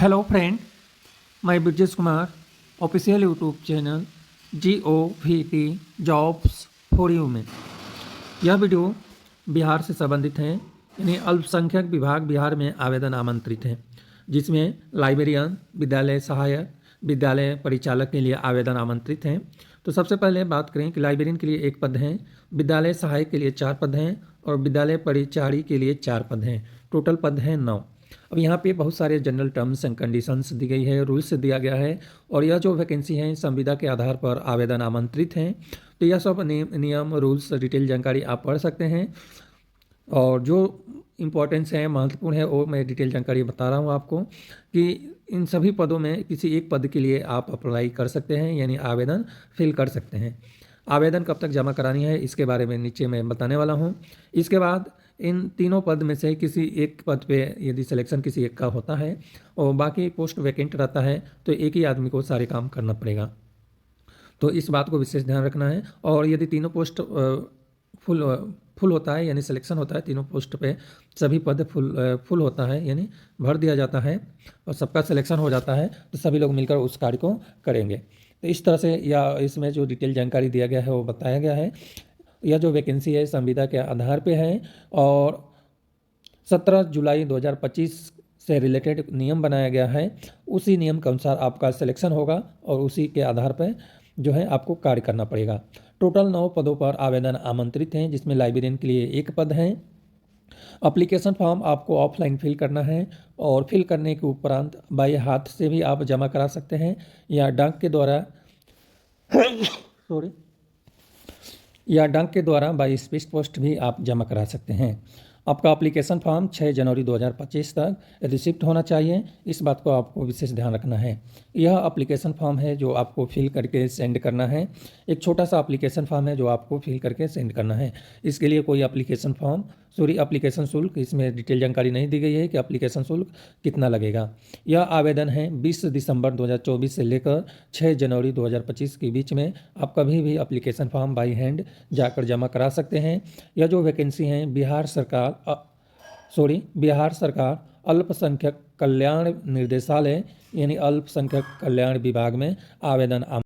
Hello friend, मैं Brajesh Kumar official YouTube channel GOVT jobs for you में यह वीडियो बिहार से संबंधित है। यानी अल्पसंख्यक विभाग बिहार में आवेदन आमंत्रित हैं, जिसमें लाइब्रेरियन, विद्यालय सहायक, विद्यालय परिचालक के लिए आवेदन आमंत्रित हैं। तो सबसे पहले बात करें कि लाइब्रेरियन के लिए 1 पद हैं, विद्यालय सहायक के लिए 4 पद हैं और विद्यालय परिचारी के लिए 4 पद हैं। टोटल पद हैं 9। अब यहाँ पे बहुत सारे जनरल टर्म्स एंड कंडीशंस दी गई है, रूल्स दिया गया है और यह जो वैकेंसी है संविदा के आधार पर आवेदन आमंत्रित हैं। तो यह सब नियम रूल्स डिटेल जानकारी आप पढ़ सकते हैं और जो इम्पोर्टेंस है, महत्वपूर्ण है, वो मैं डिटेल जानकारी बता रहा हूँ आपको कि इन सभी पदों में किसी एक पद के लिए आप अप्लाई कर सकते हैं, यानी आवेदन फिल कर सकते हैं। आवेदन कब तक जमा करानी है इसके बारे में नीचे मैं बताने वाला हूँ। इसके बाद इन तीनों पद में से किसी एक पद पे यदि सिलेक्शन किसी एक का होता है और बाकी पोस्ट वैकेंट रहता है तो एक ही आदमी को सारे काम करना पड़ेगा। तो इस बात को विशेष ध्यान रखना है। और यदि तीनों पोस्ट फुल होता है, यानी सिलेक्शन होता है, तीनों पोस्ट पे सभी पद फुल होता है, यानी भर दिया जाता है और सबका सिलेक्शन हो जाता है, तो सभी लोग मिलकर उस कार्य को करेंगे। तो इस तरह से या इसमें जो डिटेल जानकारी दिया गया है वो बताया गया है। यह जो वैकेंसी है संविदा के आधार पे है और 17 जुलाई 2025 से रिलेटेड नियम बनाया गया है। उसी नियम के अनुसार आपका सिलेक्शन होगा और उसी के आधार पर जो है आपको कार्य करना पड़ेगा। टोटल 9 पदों पर आवेदन आमंत्रित हैं, जिसमें लाइब्रेरियन के लिए 1 पद है। एप्लीकेशन फॉर्म आपको ऑफलाइन फिल करना है और फिल करने के उपरांत बाई हाथ से भी आप जमा करा सकते हैं या डाक के द्वारा या डाक के द्वारा बाई स्पीड पोस्ट भी आप जमा करा सकते हैं। आपका एप्लीकेशन फॉर्म 6 जनवरी 2025 तक रिसिप्ट होना चाहिए, इस बात को आपको विशेष ध्यान रखना है। यह एप्लीकेशन फॉर्म है जो आपको फिल करके सेंड करना है। एक छोटा सा एप्लीकेशन फॉर्म है जो आपको फिल करके सेंड करना है। इसके लिए कोई एप्लीकेशन शुल्क, इसमें डिटेल जानकारी नहीं दी गई है कि एप्लीकेशन शुल्क कितना लगेगा। यह आवेदन है 20 दिसंबर 2024 से लेकर 6 जनवरी 2025 के बीच में आप कभी भी एप्लीकेशन फॉर्म बाई हैंड जाकर जमा करा सकते हैं। यह जो वैकेंसी है बिहार सरकार अल्पसंख्यक कल्याण निर्देशालय यानी अल्पसंख्यक कल्याण विभाग में आवेदन